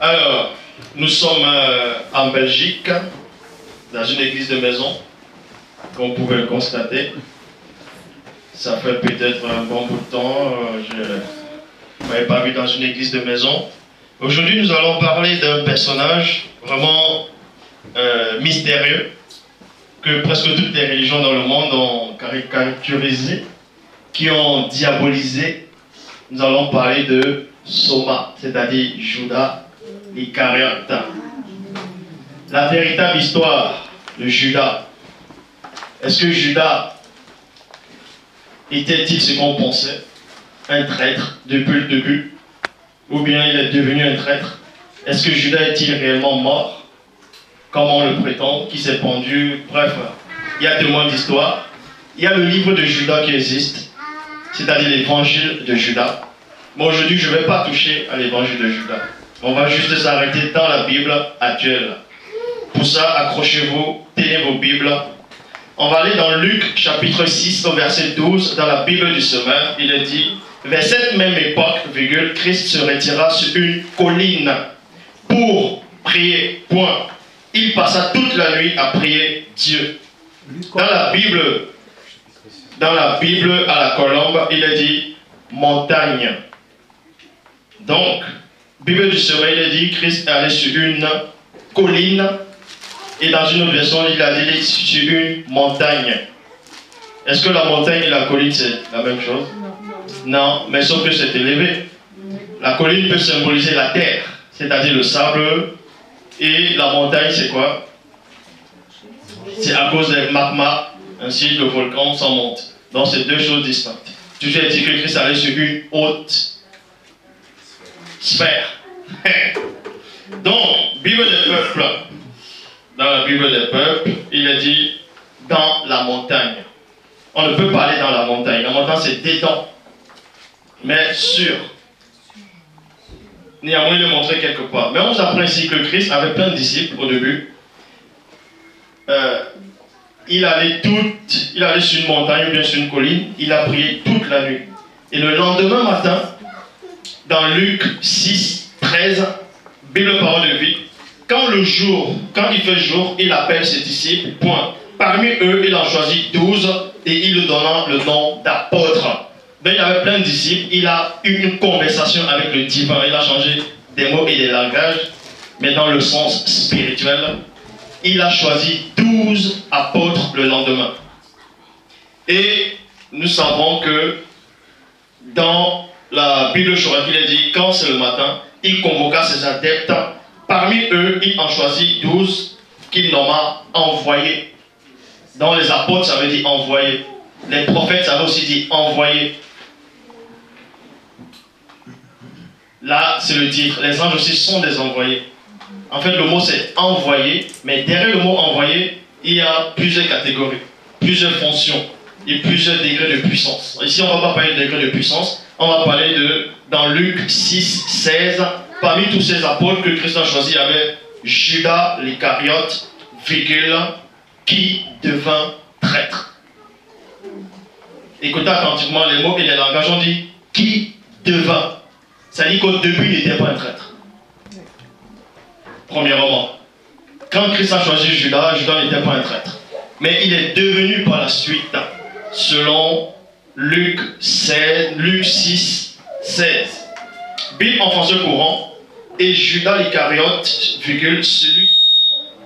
Alors, nous sommes en Belgique, dans une église de maison, comme vous pouvez le constater. Ça fait peut-être un bon bout de temps, je ne m'avais pas vu dans une église de maison. Aujourd'hui, nous allons parler d'un personnage vraiment mystérieux, que presque toutes les religions dans le monde ont caricaturisé, qui ont diabolisé. Nous allons parler de Soma, c'est-à-dire Judas l'Iscariote. La véritable histoire de Judas. Est-ce que Judas était-il ce qu'on pensait, un traître depuis le début, ou bien il est devenu un traître? Est-ce que Judas est-il réellement mort, comme on le prétend, qui s'est pendu? Bref, il y a tellement d'histoires. Il y a le livre de Judas qui existe, c'est-à-dire l'évangile de Judas. Mais aujourd'hui, je ne vais pas toucher à l'évangile de Judas. On va juste s'arrêter dans la Bible actuelle. Pour ça, accrochez-vous, tenez vos Bibles. On va aller dans Luc chapitre 6 au verset 12, dans la Bible du Semeur. Il est dit, vers cette même époque, Christ se retira sur une colline pour prier. Point. Il passa toute la nuit à prier Dieu. Dans la Bible à la colombe, il est dit montagne. Donc, Bible du Semeur, il est dit Christ est allé sur une colline. Et dans une autre version, il a dit sur une montagne. Est-ce que la montagne et la colline, c'est la même chose? Non, mais sauf que c'est élevé. La colline peut symboliser la terre, c'est-à-dire le sable. Et la montagne, c'est quoi? C'est à cause des magmas, ainsi le volcan s'en monte. Donc, c'est deux choses distinctes. Toujours dit que Christ allait sur une haute sphère. Donc, Bible des peuples. Dans la Bible des peuples, il est dit dans la montagne. On ne peut pas aller dans la montagne. La montagne, c'est dedans. Mais sûr. Il y a moyen de le montrer quelque part. Mais on nous apprend ici que Christ avait plein de disciples au début. Il allait sur une montagne ou bien sur une colline. Il a prié toute la nuit. Et le lendemain matin, dans Luc 6, 13, Bible parole de vie, quand il fait jour, il appelle ses disciples, point. Parmi eux, il en choisit 12 et il leur donna le nom d'apôtres. Donc il avait plein de disciples, il a eu une conversation avec le divin, il a changé des mots et des langages, mais dans le sens spirituel. Il a choisi 12 apôtres le lendemain. Et nous savons que dans la Bible Chorale, il est dit, quand c'est le matin, il convoqua ses adeptes. Parmi eux, il en choisit 12 qu'il nomma envoyés. Dans les apôtres, ça veut dire envoyés. Les prophètes, ça veut aussi dire envoyés. Là, c'est le titre. Les anges aussi sont des envoyés. En fait, le mot c'est envoyé, mais derrière le mot envoyé, il y a plusieurs catégories, plusieurs fonctions et plusieurs degrés de puissance. Ici, on ne va pas parler de degrés de puissance, on va parler dans Luc 6, 16, parmi tous ces apôtres que Christ a choisis, il y avait Judas l'Iscariote, qui devint traître. Écoutez attentivement les mots et les langages, on dit qui devint. Ça dit qu'au début, il n'était pas un traître. Premièrement, quand Christ a choisi Judas, Judas n'était pas un traître. Mais il est devenu par la suite, selon Luc 6, 16. Bible en français courant, et Judas l'Iscariote, celui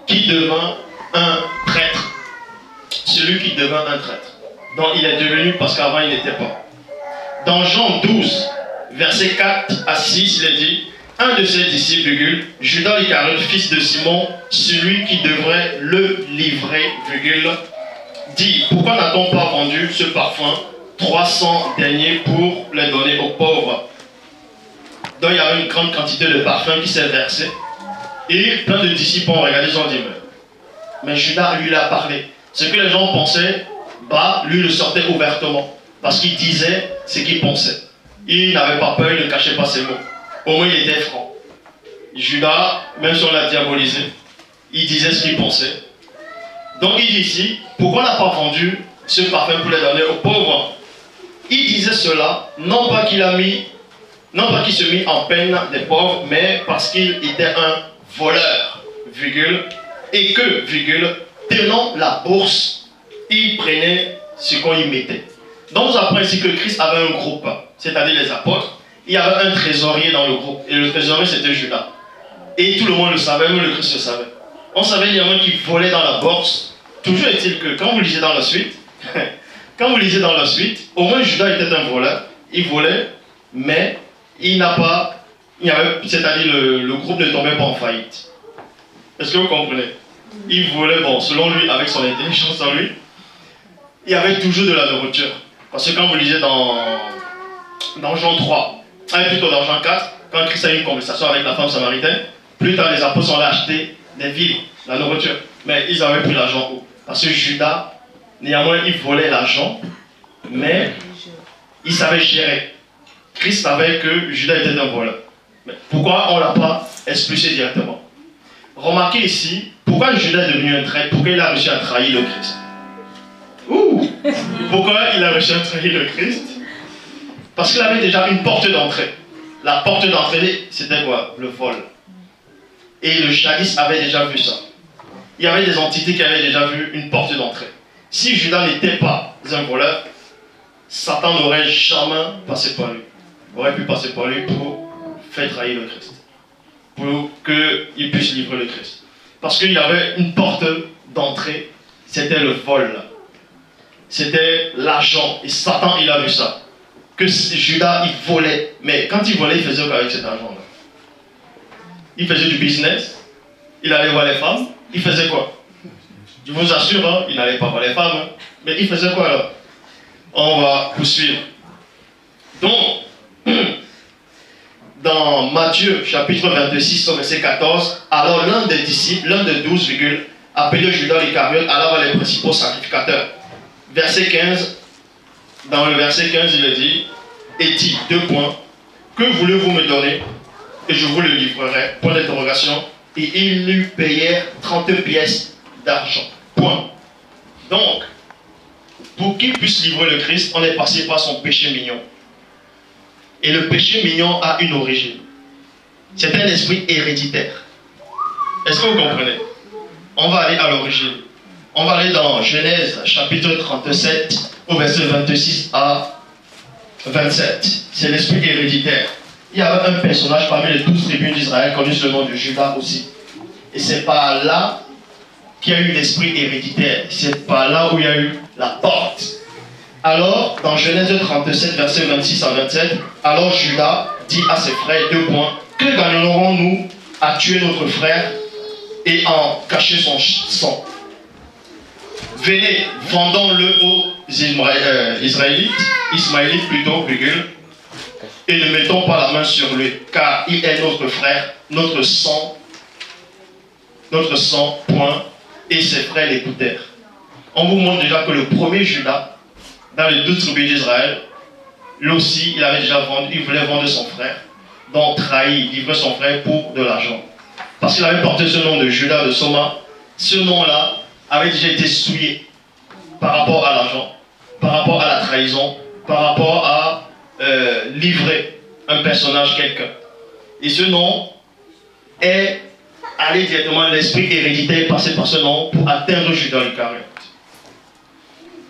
qui devint un traître. Celui qui devint un traître. Donc il est devenu parce qu'avant il n'était pas. Dans Jean 12, versets 4 à 6, il est dit, un de ses disciples, Judas l'Iscariote, fils de Simon, celui qui devrait le livrer, dit, pourquoi n'a-t-on pas vendu ce parfum 300 deniers pour les donner aux pauvres? Donc il y avait une grande quantité de parfum qui s'est versé. Et plein de disciples ont regardé, ils ont dit, mais Judas lui a parlé. Ce que les gens pensaient, lui le sortait ouvertement. Parce qu'il disait ce qu'il pensait. Il n'avait pas peur, il ne cachait pas ses mots. Au moins il était franc. Judas, même si on l'a diabolisé, il disait ce qu'il pensait. Donc il dit ici, pourquoi on n'a pas vendu ce parfum pour les donner aux pauvres? Il disait cela, non pas qu'il a mis Non pas qu'il se mit en peine des pauvres, mais parce qu'il était un voleur, virgule, et que, virgule, tenant la bourse, il prenait ce qu'on y mettait. Donc nous apprenons ici que Christ avait un groupe, c'est-à-dire les apôtres. Il y avait un trésorier dans le groupe, et le trésorier c'était Judas. Et tout le monde le savait, même le Christ le savait. On savait qu'il y en a qui volaient dans la bourse. Toujours est-il que quand vous lisez dans la suite, au moins Judas était un voleur, il volait, mais il n'a pas, c'est-à-dire le groupe ne tombait pas en faillite. Est-ce que vous comprenez? Il volait, bon, selon lui, avec son intelligence en lui, il y avait toujours de la nourriture. Parce que quand vous lisez dans Jean 3, plutôt dans Jean 4, quand Christ a eu une conversation avec la femme samaritaine, plus tard les apôtres sont allés acheter des vivres, la nourriture. Mais ils avaient pris l'argent où? Parce que Judas, néanmoins, il volait l'argent, mais il savait gérer. Christ savait que Judas était un voleur. Mais pourquoi on ne l'a pas expulsé directement? Remarquez ici, pourquoi Judas est devenu un traître? Pourquoi il a réussi à trahir le Christ? Pourquoi il a réussi à trahir le Christ? Parce qu'il avait déjà une porte d'entrée. La porte d'entrée, c'était quoi? Le vol. Et le jadis avait déjà vu ça. Il y avait des entités qui avaient déjà vu une porte d'entrée. Si Judas n'était pas un voleur, Satan n'aurait jamais passé par lui. Aurait pu passer par lui pour faire trahir le Christ. Pour qu'il puisse livrer le Christ. Parce qu'il y avait une porte d'entrée, c'était le vol. C'était l'argent. Et Satan, il a vu ça. Que Judas, il volait. Mais quand il volait, il faisait quoi avec cet argent-là? Il faisait du business. Il allait voir les femmes. Il faisait quoi? Je vous assure, hein, il n'allait pas voir les femmes. Hein. Mais il faisait quoi alors? On va poursuivre. Donc, dans Matthieu, chapitre 26, au verset 14, alors l'un des disciples, l'un des 12, appelé Judas l'Iscariote, alla voir les principaux sacrificateurs. Verset 15, dans le verset 15, il dit, et dit, que voulez-vous me donner? Et je vous le livrerai, point d'interrogation. Et ils lui payèrent 30 pièces d'argent. Point. Donc, pour qu'il puisse livrer le Christ, on est passé par son péché mignon. Et le péché mignon a une origine. C'est un esprit héréditaire. Est-ce que vous comprenez? On va aller à l'origine. On va aller dans Genèse, chapitre 37, au verset 26 à 27. C'est l'esprit héréditaire. Il y avait un personnage parmi les 12 tribus d'Israël connu sous le nom de Judas aussi. Et c'est par là qu'il y a eu l'esprit héréditaire. C'est par là où il y a eu la porte. Alors, dans Genèse 37, verset 26 à 27, alors Judas dit à ses frères, que gagnerons-nous à tuer notre frère et en cacher son sang? Venez, vendons-le aux Ismaélites plutôt, et ne mettons pas la main sur lui, car il est notre frère, notre sang, point, et ses frères l'écoutèrent. On vous montre déjà que le premier Judas, dans les 12 tribus d'Israël, lui aussi, il avait déjà vendu, il voulait vendre son frère, donc trahir, livrer son frère pour de l'argent. Parce qu'il avait porté ce nom de Judas de Soma, ce nom-là avait déjà été souillé par rapport à l'argent, par rapport à la trahison, par rapport à livrer un personnage, quelqu'un. Et ce nom est allé directement, l'esprit héréditaire passé par ce nom pour atteindre Judas l'Iscariote.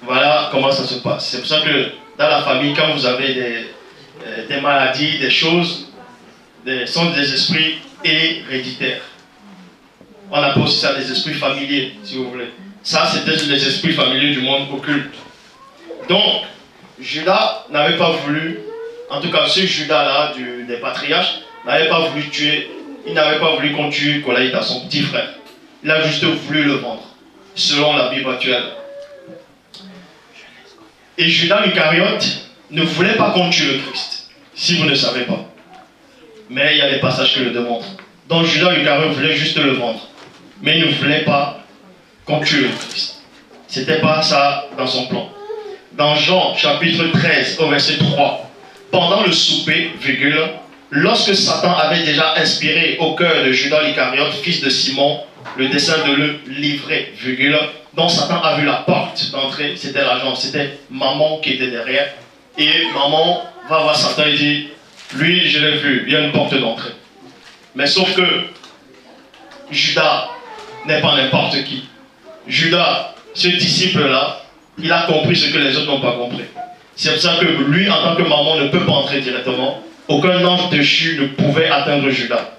Voilà comment ça se passe. C'est pour ça que dans la famille, quand vous avez des maladies, des choses, sont des esprits héréditaires. On appelle aussi ça des esprits familiers, si vous voulez. Ça, c'était les esprits familiers du monde occulte. Donc, Judas n'avait pas voulu, en tout cas ce Judas-là, des patriarches, n'avait pas voulu tuer, il n'avait pas voulu qu'on tue Goliath à son petit frère. Il a juste voulu le vendre, selon la Bible actuelle. Et Judas l'Iscariote ne voulait pas qu'on tue le Christ, si vous ne savez pas. Mais il y a des passages qui le démontrent. Donc Judas l'Iscariote voulait juste le vendre, mais il ne voulait pas qu'on tue le Christ. C'était pas ça dans son plan. Dans Jean chapitre 13 au verset 3, pendant le souper, lorsque Satan avait déjà inspiré au cœur de Judas l'Iscariote, fils de Simon, le dessein de le livrer, donc Satan a vu la porte d'entrée, c'était l'argent, c'était maman qui était derrière. Et maman va voir Satan et dit, Lui, je l'ai vu, il y a une porte d'entrée. Mais sauf que Judas n'est pas n'importe qui. Judas, ce disciple-là, il a compris ce que les autres n'ont pas compris. C'est pour ça que lui, en tant que maman, ne peut pas entrer directement. Aucun ange déchu ne pouvait atteindre Judas.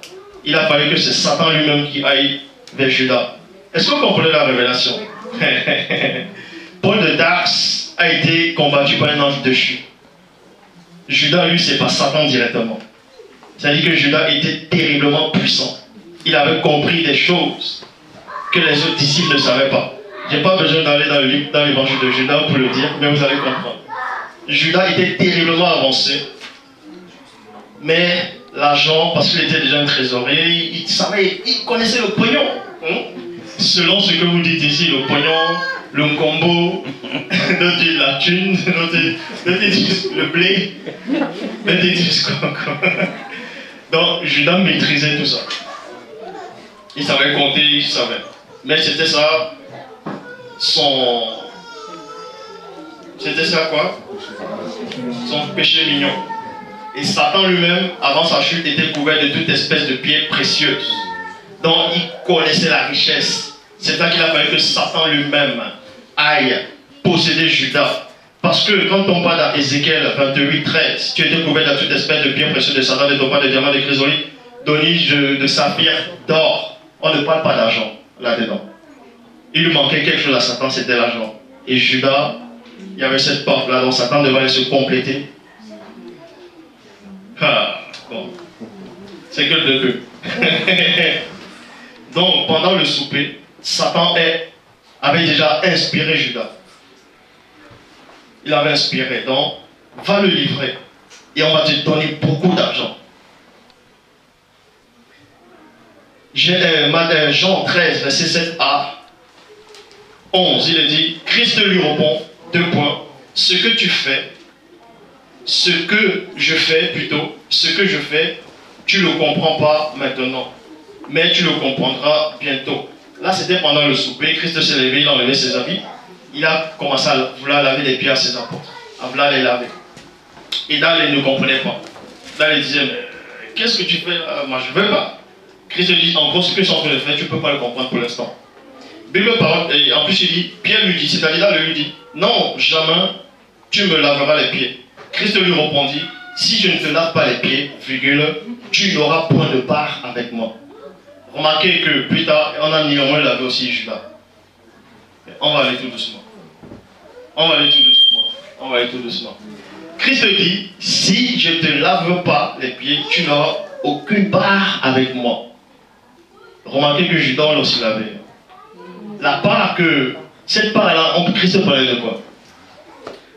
Il a fallu que c'est Satan lui-même qui aille vers Judas. Est-ce que vous comprenez la révélation? Paul de Tars a été combattu par un ange déchu. Judas, lui, c'est pas Satan directement. C'est-à-dire que Judas était terriblement puissant. Il avait compris des choses que les autres disciples ne savaient pas. Je n'ai pas besoin d'aller dans l'évangile de Judas pour le dire, mais vous allez comprendre. Judas était terriblement avancé. Mais l'argent, parce qu'il était déjà un trésorier, il savait, il connaissait le pognon. Selon ce que vous dites ici, le pognon, le combo, d'autres disent la thune, d'autres disent le blé, d'autres disent quoi. Donc Judas maîtrisait tout ça. Il savait compter, il savait. Mais c'était ça, c'était ça quoi? Son péché mignon. Et Satan lui-même, avant sa chute, était couvert de toute espèce de pierres précieuses. Donc il connaissait la richesse. C'est là qu'il a fallu que Satan lui-même aille posséder Judas. Parce que quand on parle dans Ézéchiel 28, 13, tu étais couvert de toute espèce de pierres précieuses, de Satan, de topaz, de diamants, de chrysolite, d'onyx, de saphir, d'or. On ne parle pas d'argent là-dedans. Il lui manquait quelque chose à Satan, c'était l'argent. Et Judas, il y avait cette porte-là, donc Satan devait aller se compléter. Ah, bon. C'est que le début. Donc, pendant le souper, Satan avait déjà inspiré Judas. Il avait inspiré. Donc, va le livrer. Et on va te donner beaucoup d'argent. Jean 13, verset 7 à 11, il est dit, Christ lui répond, 2 points, ce que tu fais, ce que je fais plutôt, ce que je fais, tu ne le comprends pas maintenant, mais tu le comprendras bientôt. Là, c'était pendant le souper, Christ s'est levé, il a enlevé ses habits, il a commencé à vouloir laver les pieds à ses apôtres, à vouloir les laver. Et là, il ne comprenait pas. Là, il disait, mais qu'est-ce que tu fais là? Moi, je ne veux pas. Christ dit, en gros, ce que je suis en train de faire, tu ne peux pas le comprendre pour l'instant. Bible parole, et en plus il dit, Pierre lui dit, c'est-à-dire là, lui dit, non, jamais tu me laveras les pieds. Christ lui répondit, si je ne te lave pas les pieds, virgule, tu n'auras point de part avec moi. Remarquez que plus tard, on a néanmoins lavé aussi Judas. On va aller tout doucement. On va aller tout doucement. On va aller tout doucement. Christ dit, si je ne te lave pas les pieds, tu n'auras aucune part avec moi. Remarquez que Judas l'a aussi lavé. La part que, cette part-là, Christ parlait de quoi?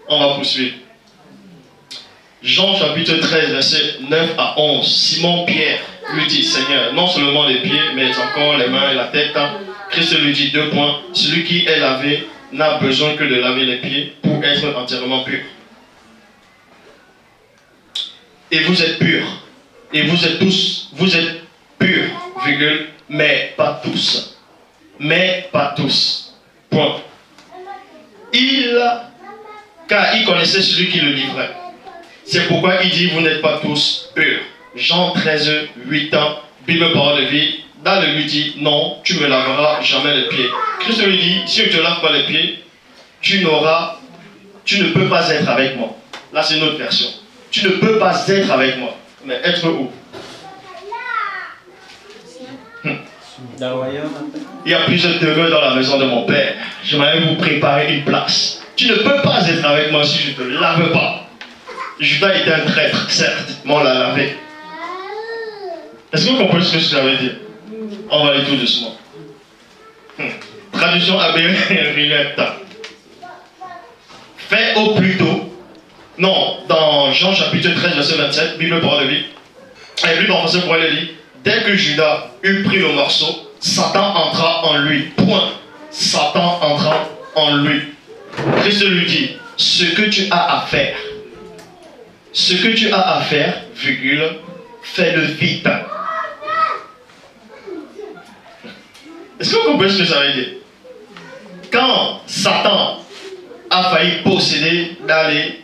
On va poursuivre. Jean chapitre 13, verset 9 à 11. Simon Pierre lui dit, Seigneur, non seulement les pieds, mais encore les mains et la tête. Christ lui dit 2 points. Celui qui est lavé n'a besoin que de laver les pieds pour être entièrement pur. Et vous êtes purs. Et vous êtes purs, virgule, mais pas tous. Mais pas tous. Point. Car il connaissait celui qui le livrait. C'est pourquoi il dit, vous n'êtes pas tous purs. Jean 13, 8 ans, Bible parole de vie. Là, il lui dit, non, tu ne me laveras jamais les pieds. Christ lui dit, si je ne te lave pas les pieds, tu ne peux pas être avec moi. Là, c'est une autre version. Tu ne peux pas être avec moi. Mais être où? Il y a plusieurs demeures dans la maison de mon père. J'aimerais vous préparer une place. Tu ne peux pas être avec moi si je ne te lave pas. Judas était un traître, certes, mais on l'a lavé. Est-ce que vous comprenez ce que je veux dire? On va aller tout doucement. Traduction Abbé Riletta. Fais au plus tôt. Non, dans Jean chapitre 13, verset 27, Bible parole de vie. Et lui, dans le français, pour elle dit, dès que Judas eut pris le morceau, Satan entra en lui. Point. Satan entra en lui. Christ lui dit, ce que tu as à faire, virgule, fais-le vite. Est-ce que vous comprenez ce que ça veut dire? Quand Satan a failli posséder, d'aller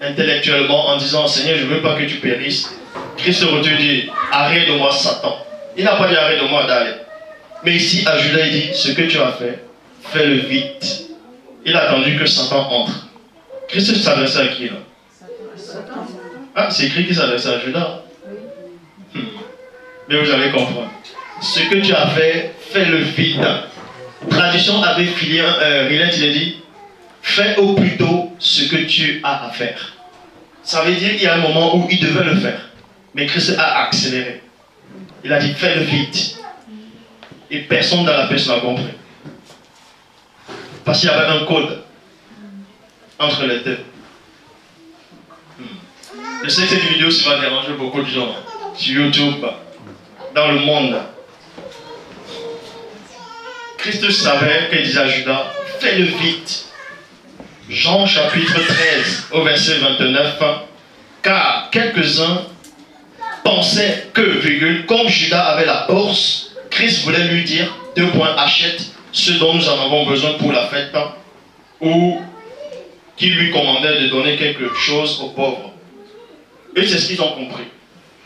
intellectuellement en disant, Seigneur, je ne veux pas que tu périsses, Christ se retourne et dit, arrête de moi Satan. Il n'a pas dit arrête de moi d'aller. Mais ici, à Judas, il dit, ce que tu as fait, fais-le vite. Il a attendu que Satan entre. Christ s'adressait à qui là? Ah, c'est écrit qu'il s'adressait à Judas. Mais vous allez comprendre. Ce que tu as fait, fais-le vite. Tradition avec Rilette, il a dit, fais au plus tôt ce que tu as à faire. Ça veut dire qu'il y a un moment où il devait le faire. Mais Christ a accéléré. Il a dit, fais-le vite. Et personne dans la pièce n'a compris. Parce qu'il y avait un code entre les deux. Je sais que cette vidéo ça va déranger beaucoup de gens sur YouTube, dans le monde. Christ savait qu'il disait à Judas, fais-le vite. Jean chapitre 13 au verset 29, car quelques-uns pensaient que, virgule, comme Judas avait la bourse, Christ voulait lui dire, achète ce dont nous en avons besoin pour la fête, ou qu'il lui commandait de donner quelque chose aux pauvres. Eux, c'est ce qu'ils ont compris.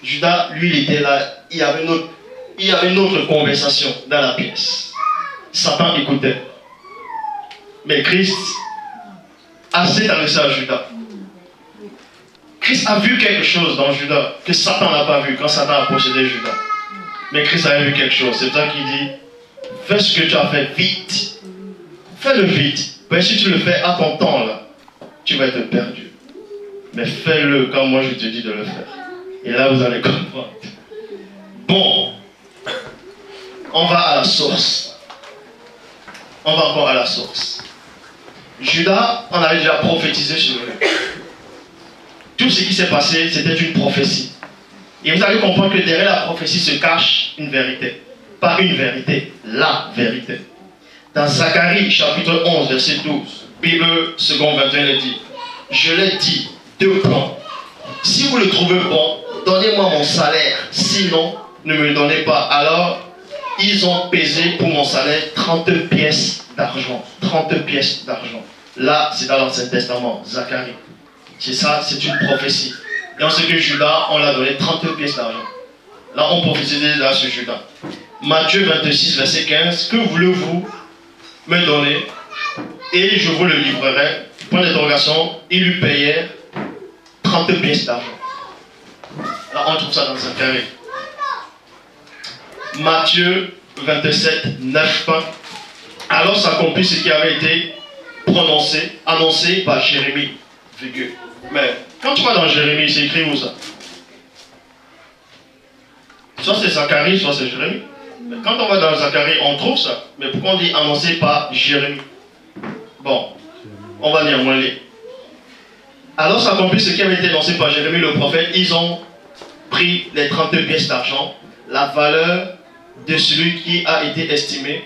Judas, lui, il était là, il y avait une autre conversation dans la pièce. Satan écoutait. Mais Christ a s'adressé à Judas. Christ a vu quelque chose dans Judas que Satan n'a pas vu quand Satan a possédé Judas. Mais Christ a vu quelque chose. C'est pour ça qu'il dit, fais ce que tu as fait vite. Fais-le vite. Mais si tu le fais à ton temps, là, tu vas être perdu. Mais fais-le quand moi je te dis de le faire. Et là, vous allez comprendre. Bon, on va à la source. On va encore à la source. Judas, on avait déjà prophétisé sur lui. Tout ce qui s'est passé, c'était une prophétie. Et vous allez comprendre que derrière la prophétie se cache une vérité. Pas une vérité, la vérité. Dans Zacharie, chapitre 11, verset 12, Bible 2 21, il dit, je l'ai dit, 2 points. Si vous le trouvez bon, donnez-moi mon salaire. Sinon, ne me le donnez pas. Alors, ils ont pesé pour mon salaire 30 pièces d'argent. 30 pièces d'argent. Là, c'est dans l'Ancien Testament, Zacharie. C'est ça, c'est une prophétie. Et on sait que Judas, on l'a donné 30 pièces d'argent. Là, on prophétisait là sur Judas. Matthieu 26, verset 15. Que voulez-vous me donner? Et je vous le livrerai. Point d'interrogation, il lui payait 30 pièces d'argent. Là, on trouve ça dans Zacharie. Matthieu 27, 9. Alors s'accomplit ce qui avait été annoncé par Jérémie. Virgule. Mais quand tu vas dans Jérémie, c'est écrit où ça? Soit c'est Zacharie, soit c'est Jérémie. Mais quand on va dans Zacharie, on trouve ça. Mais pourquoi on dit annoncé par Jérémie? Bon, on va lire moins lire. Alors s'accomplit ce qui avait été annoncé par Jérémie le prophète. Ils ont pris les 30 pièces d'argent, la valeur de celui qui a été estimé,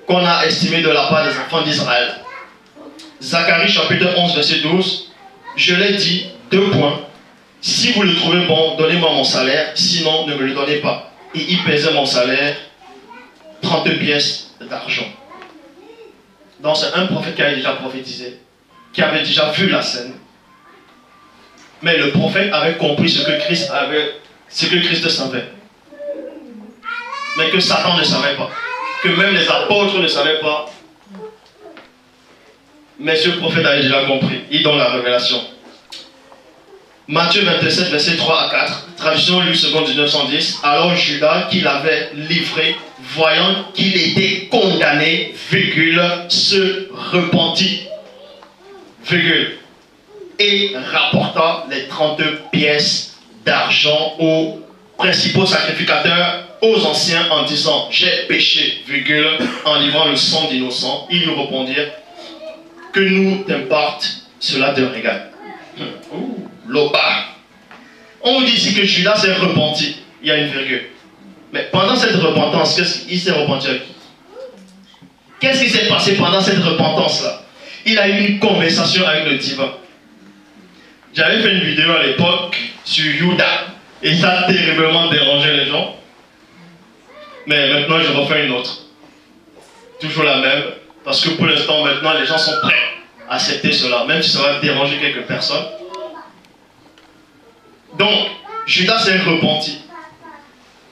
qu'on a estimé de la part des enfants d'Israël. Zacharie chapitre 11 verset 12. Je l'ai dit, 2 points. Si vous le trouvez bon, donnez-moi mon salaire, sinon ne me le donnez pas. Et il pesait mon salaire 30 pièces d'argent. Donc c'est un prophète qui avait déjà prophétisé, qui avait déjà vu la scène. Mais le prophète avait compris ce que Christ savait. Mais que Satan ne savait pas. Que même les apôtres ne savaient pas. Mais ce prophète avait déjà compris. Il donne la révélation. Matthieu 27, verset 3 à 4. Traduction Luc 2, 1910. Alors Judas, qui l'avait livré, voyant qu'il était condamné, virgule, se repentit, virgule, et rapporta les 30 pièces d'argent aux principaux sacrificateurs, aux anciens, en disant, j'ai péché, virgule, en livrant le sang d'innocents. Ils lui répondirent, que nous t'importe, cela te régale. L'oba. On vous dit ici que Judas s'est repenti. Il y a une virgule. Mais pendant cette repentance, qu'est-ce qu'il s'est repenti à qui? Qu'est-ce qui s'est passé pendant cette repentance-là? Il a eu une conversation avec le divin. J'avais fait une vidéo à l'époque sur Judas. Et ça a terriblement dérangé les gens. Mais maintenant, je refais une autre. Toujours la même. Parce que pour l'instant, maintenant, les gens sont prêts à accepter cela. Même si ça va déranger quelques personnes. Donc, Judas s'est repenti.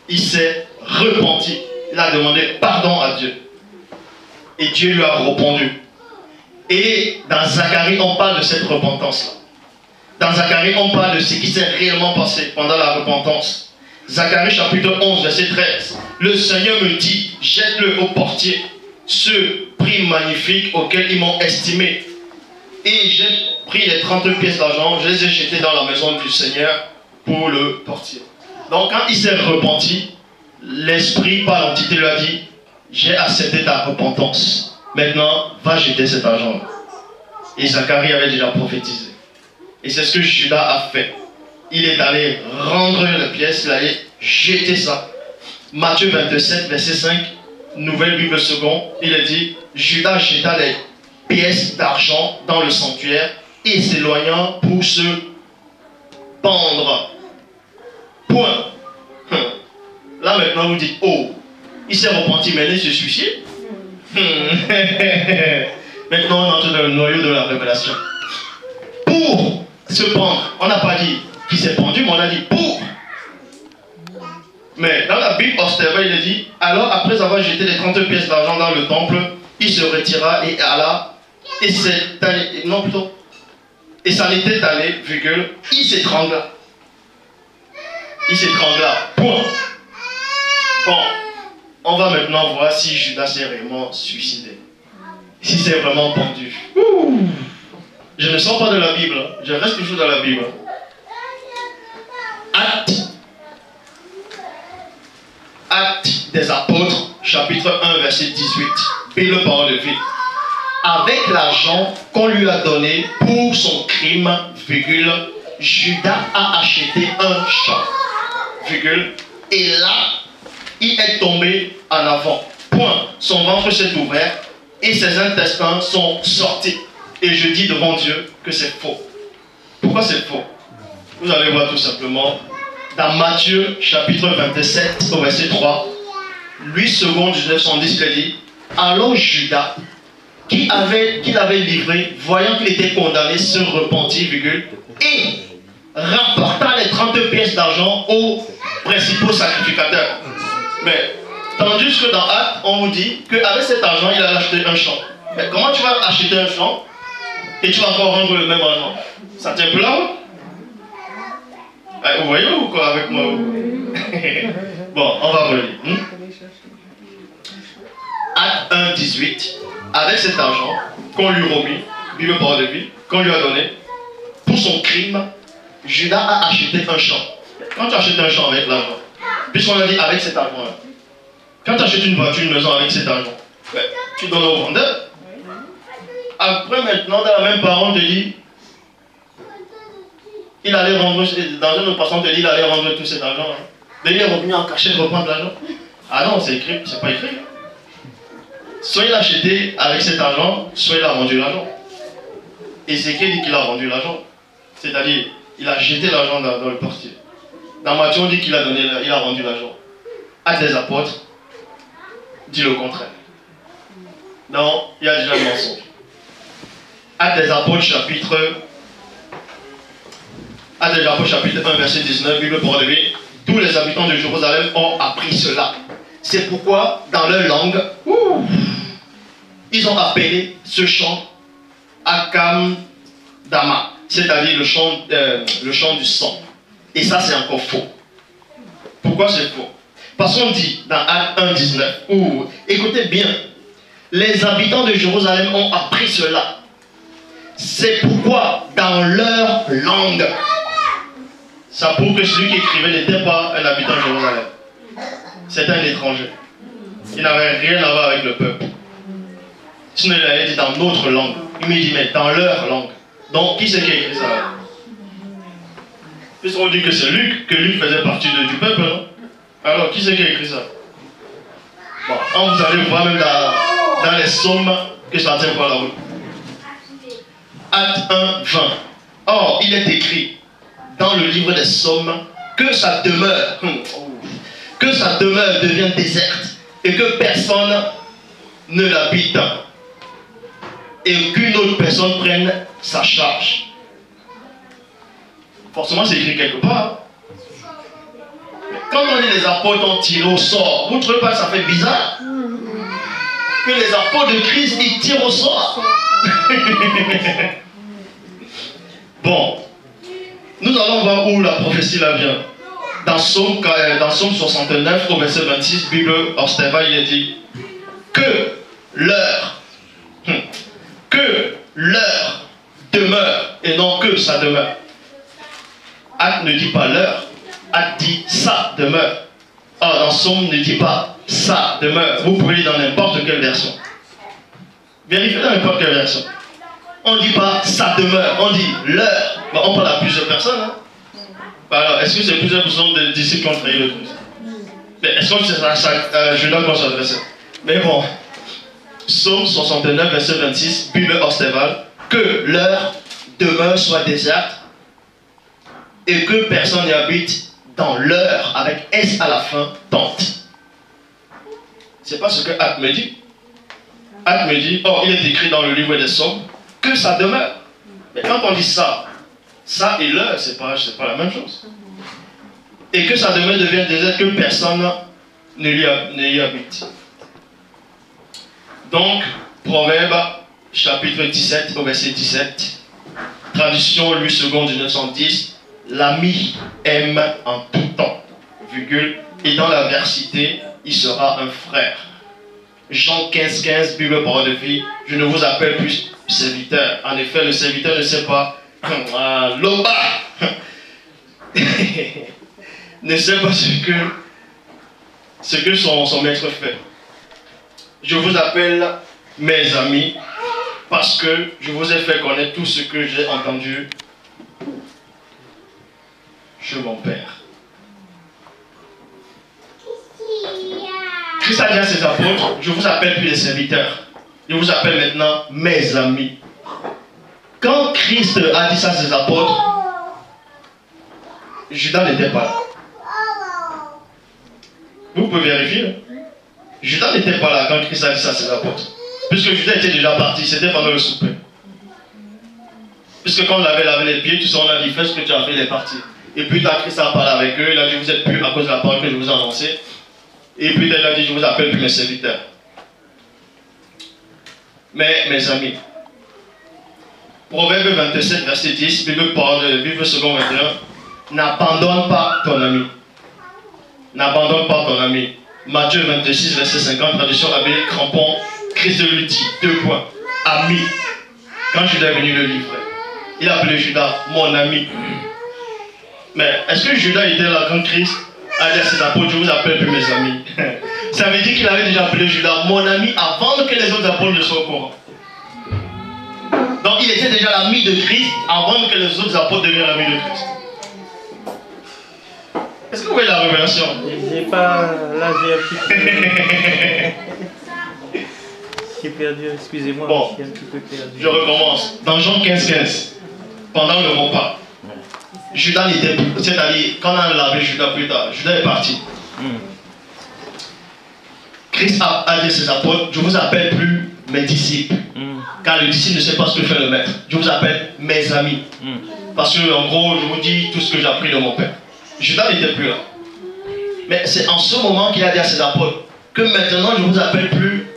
Il s'est repenti. Il a demandé pardon à Dieu. Et Dieu lui a répondu. Et dans Zacharie, on parle de cette repentance-là. Dans Zacharie, on parle de ce qui s'est réellement passé pendant la repentance. Zacharie chapitre 11, verset 13. Le Seigneur me dit, jette-le au portier, ce prix magnifique auquel ils m'ont estimé. Et j'ai pris les 30 pièces d'argent, je les ai jetées dans la maison du Seigneur pour le portier. Donc quand il s'est repenti, l'Esprit par l'entité lui a dit, j'ai accepté ta repentance. Maintenant, va jeter cet argent. Et Zacharie avait déjà prophétisé. Et c'est ce que Judas a fait. Il est allé rendre les pièces, il allait jeter ça. Matthieu 27, verset 5, Nouvelle Bible seconde, il est dit, Judas jeta les pièces d'argent dans le sanctuaire et s'éloignant pour se pendre. Point. Là maintenant vous dites, oh, il s'est repenti, maintenant il se suicide. Maintenant on entre dans le noyau de la révélation. Pour se pendre, on n'a pas dit qu'il s'est pendu, mais on a dit pour. Mais dans la Bible austère, il est dit, alors après avoir jeté les 30 pièces d'argent dans le temple, il se retira et alla, et s'est allé, non plutôt, et s'en était allé, virgule, il s'étrangla. Il s'étrangla, point. Bon, on va maintenant voir si Judas s'est réellement suicidé. Si c'est vraiment pendu. Je ne sors pas de la Bible, je reste toujours dans la Bible. Actes des apôtres, chapitre 1, verset 18. Bible parole de vie. Avec l'argent qu'on lui a donné pour son crime, virgule, Judas a acheté un champ, virgule, et là, il est tombé en avant. Point. Son ventre s'est ouvert et ses intestins sont sortis. Et je dis devant Dieu que c'est faux. Pourquoi c'est faux? Vous allez voir tout simplement dans Matthieu chapitre 27 au verset 3. Lui second 1910, il a dit, alors Judas, qu'il avait livré, voyant qu'il était condamné, se repentit, virgule, et rapporta les 30 pièces d'argent aux principaux sacrificateurs. Mais tandis que dans Actes, on vous dit qu'avec cet argent, il a acheté un champ. Mais comment tu vas acheter un champ et tu vas encore rendre le même argent? Ça tient plus là-haut? Vous voyez ou quoi avec moi? Bon, on va relire. Acte 1, 18. Avec cet argent qu'on lui remit, Bible parole de vie, qu'on lui a donné, pour son crime, Judas a acheté un champ. Quand tu achètes un champ avec l'argent, puisqu'on a dit avec cet argent-là, quand tu achètes une voiture, une maison avec cet argent, tu donnes au vendeur. Après, maintenant, dans la même parole, on te dit, il allait rendre, dans une autre façon, on te dit, il allait rendre tout cet argent. Mais il est revenu en cachet reprendre l'argent. Ah non, c'est écrit, c'est pas écrit. Soit il a acheté avec cet argent, soit il a rendu l'argent. Ézéchiel dit qu'il a rendu l'argent. C'est-à-dire, il a jeté l'argent dans le portier. Dans Matthieu, on dit qu'il a donné, il a rendu l'argent. Actes des apôtres dit le contraire. Non, il y a déjà un mensonge. Actes des apôtres chapitre 1, verset 19, Bible parole de vie. Tous les habitants de Jérusalem ont appris cela. C'est pourquoi, dans leur langue, ils ont appelé ce chant Akam Dama, c'est-à-dire le chant du sang. Et ça, c'est encore faux. Pourquoi c'est faux? Parce qu'on dit dans Acte 1, 19, écoutez bien, les habitants de Jérusalem ont appris cela. C'est pourquoi, dans leur langue, ça prouve que celui qui écrivait n'était pas un habitant de Jérusalem. C'était un étranger. Il n'avait rien à voir avec le peuple. Sinon, il avait dit dans notre langue. Il me dit, mais dans leur langue. Donc, qui c'est qui a écrit ça? Puisqu'on dit que c'est Luc, que Luc faisait partie du peuple, non? Alors, qui c'est qui a écrit ça? Bon, vous allez voir même dans les psaumes que ça tient par la route. Acte 1, 20. Or, il est écrit dans le livre des psaumes que sa demeure, devient déserte et que personne ne l'habite et qu'une autre personne prenne sa charge. Forcément, c'est écrit quelque part. Quand on dit les apôtres ont tiré au sort, vous ne trouvez pas que ça fait bizarre? Que les apôtres de Christ, ils tirent au sort. Bon, nous allons voir où la prophétie là vient. Dans Psaume 69, au verset 26, Bible Orsteva, il est dit que l'heure demeure, et non que ça demeure. Acte ne dit pas l'heure, Acte dit ça demeure. Or, dans Psaume ne dit pas ça demeure. Vous pouvez lire dans n'importe quelle version. Vérifiez dans n'importe quelle version. On ne dit pas ça demeure, on dit l'heure. Bon, on parle à plusieurs personnes. Hein? Alors, est-ce que c'est plusieurs personnes de disciples qui ont trahi le Christ? Mais est-ce que c'est ça Judas qu'on s'adressait? Mais bon, Psaume 69, verset 26, Bible Orsteval, que l'heure demeure soit déserte et que personne n'y habite dans l'heure avec S à la fin, tente. C'est pas ce que Acte me dit. Acte me dit, oh, il est écrit dans le livre des Psaumes que ça demeure. Mais quand on dit ça et l'heure, c'est pas la même chose. Et que ça demeure devient désert, que personne ne y habite. Donc, Proverbe, chapitre 17, au verset 17, traduction Louis II 1910, l'ami aime en tout temps, virgule, et dans l'adversité, il sera un frère. Jean 15, 15, Bible parole de vie, je ne vous appelle plus serviteur. En effet, le serviteur ne sait pas, l'oba, ne sait pas ce que son maître fait. Je vous appelle mes amis parce que je vous ai fait connaître tout ce que j'ai entendu chez mon Père. Christ a dit à ses apôtres, je vous appelle plus les serviteurs, je vous appelle maintenant mes amis. Quand Christ a dit ça à ses apôtres, Judas n'était pas là. Vous pouvez vérifier. Judas n'était pas là quand Christ a dit ça à ses apôtres. Puisque Judas était déjà parti, c'était pendant le souper. Puisque quand on avait lavé les pieds, tout ça, on a dit, fais ce que tu as fait, il est parti. Et plus tard, Christ a parlé avec eux, il a dit, vous êtes plus à cause de la parole que je vous ai annoncée. Et plus tard, il a dit, je vous appelle plus mes serviteurs. Mais, mes amis, Proverbe 27, verset 10, Bible parole de Bible second 21, n'abandonne pas ton ami. N'abandonne pas ton ami. Matthieu 26, verset 50, traduction Abbé Crampon, Christ lui dit, 2 points, ami. Quand Judas est venu le livrer, il a appelé Judas mon ami. Mais est-ce que Judas était là quand Christ a dit à ses apôtres, je vous appelle plus mes amis? Ça veut dire qu'il avait déjà appelé Judas mon ami avant que les autres apôtres ne soient au courant. Donc il était déjà l'ami de Christ avant que les autres apôtres deviennent l'ami de Christ. Est-ce que vous voyez la révélation? J'ai pas... Là j'ai un petit peu... J'ai perdu, excusez-moi. Bon, j'ai un petit peu perdu. Je recommence. Dans Jean 15, 15, pendant le repas, Judas n'était plus. C'est-à-dire, quand on a lavé Judas plus tard, Judas est parti. Christ a dit à ses apôtres, je ne vous appelle plus mes disciples. Car le disciple ne sait pas ce que fait le maître. Je vous appelle mes amis. Parce que, en gros, je vous dis tout ce que j'ai appris de mon père. Judas n'était plus là. Mais c'est en ce moment qu'il a dit à ses apôtres que maintenant je ne vous appelle plus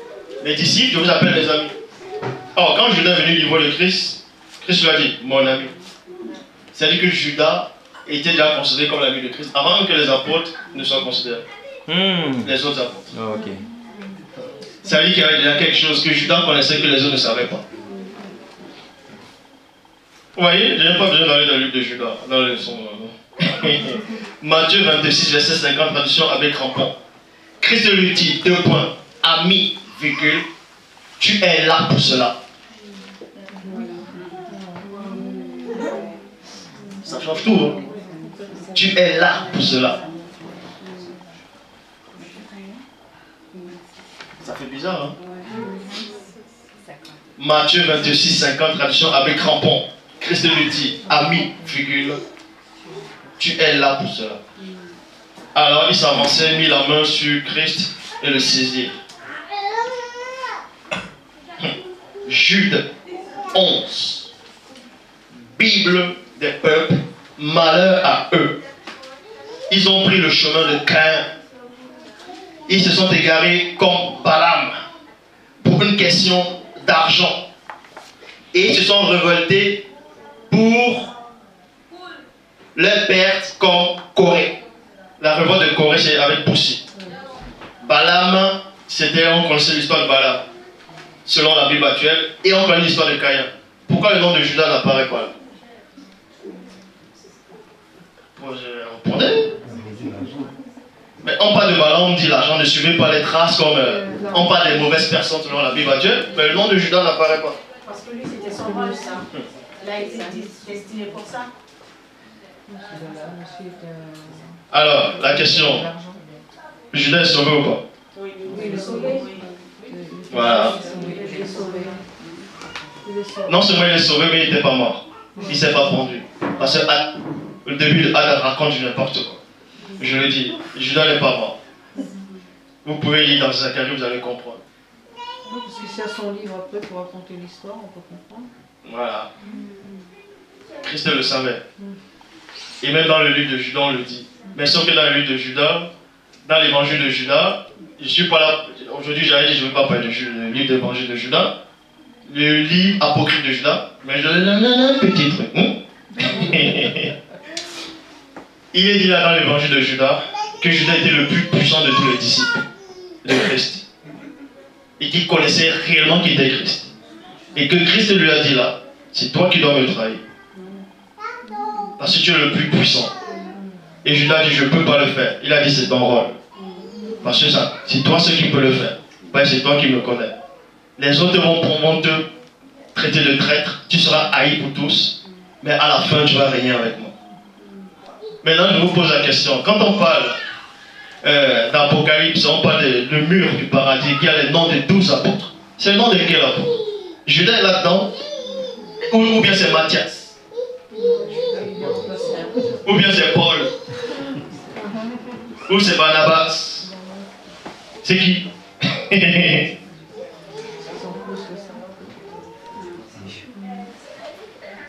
mes disciples, je vous appelle mes amis. Or, quand Judas est venu livrer le Christ, Christ lui a dit, mon ami. C'est-à-dire que Judas était déjà considéré comme l'ami de Christ avant que les apôtres ne soient considérés. Les autres apôtres. Oh, okay. C'est-à-dire qu'il y avait déjà quelque chose que Judas connaissait que les autres ne savaient pas. Vous voyez, je n'ai pas besoin d'aller dans le livre de Judas, dans la leçon. Matthieu 26, verset 50, traduction avec Crampon. Christ lui dit, 2 points, ami, virgule, tu es là pour cela. Ça change tout, hein? Tu es là pour cela. Ça fait bizarre, hein? Matthieu 26, 50, traduction avec Crampon. Christ lui dit, ami, virgule, tu es là pour cela. Alors il s'avançait, mit la main sur Christ et le saisit. Jude 11. Bible des peuples, malheur à eux. ils ont pris le chemin de Caïn. Ils se sont égarés comme Balaam pour une question d'argent. Et ils se sont révoltés pour leur perte comme Corée. La révolte de Corée, c'est avec Boussi. Balaam, on connaissait l'histoire de Balaam, selon la Bible actuelle, et on connaît l'histoire de Caïn. Pourquoi le nom de Judas n'apparaît pas là? Mais on parle de Balaam, on dit l'argent, ne suivez pas les traces comme on parle des mauvaises personnes selon la Bible actuelle, mais le nom de Judas n'apparaît pas. Parce que lui, c'était son rôle, ça. Là, il était destiné pour ça. Alors, la question, Judas est sauvé ou pas? Oui, il est sauvé. Voilà. Non seulement il est sauvé, mais il n'était pas mort. Il ne s'est pas pendu. Parce que le début de Ad raconte du n'importe quoi. Je le dis, Judas n'est pas mort. Vous pouvez lire dans Zacharie, vous allez comprendre. Oui, parce que c'est à son livre après pour raconter l'histoire, on peut comprendre. Voilà. Christ le savait. Et même dans le livre de Judas, on le dit. Mais sauf que dans le livre de Judas, dans l'évangile de Judas, je ne suis pas là. Aujourd'hui, j'allais dire, je ne vais pas parler du livre de l'évangile de Judas, le livre apocryphe de Judas, mais je donne un petit truc. Il est dit là dans l'évangile de Judas que Judas était le plus puissant de tous les disciples de Christ. Et qu'il connaissait réellement qui était Christ. Et que Christ lui a dit là, c'est toi qui dois me trahir. Parce que tu es le plus puissant. Et Judas a dit, je ne peux pas le faire. Il a dit, c'est ton rôle. Parce que ça, c'est toi ce qui peux le faire. Ouais, c'est toi qui me connais. Les autres vont te traiter de traître. Tu seras haï pour tous. Mais à la fin, tu vas régner avec moi. Maintenant, je vous pose la question. Quand on parle d'Apocalypse, on parle du mur du paradis, qui a le nom de 12 apôtres. C'est le nom de quel apôtre? Judas est là-dedans? Ou bien c'est Matthias? Ou bien c'est Paul? Ou c'est Barnabas? C'est qui?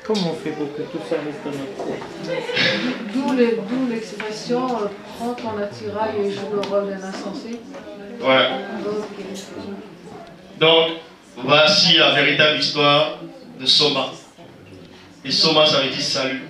Comment on fait pour que tout ça reste dans notre tête? D'où l'expression prends ton attirail et joue le rôle d'un insensé. Ouais. Donc, voici la véritable histoire de Soma. Et Soma, ça veut dire salut.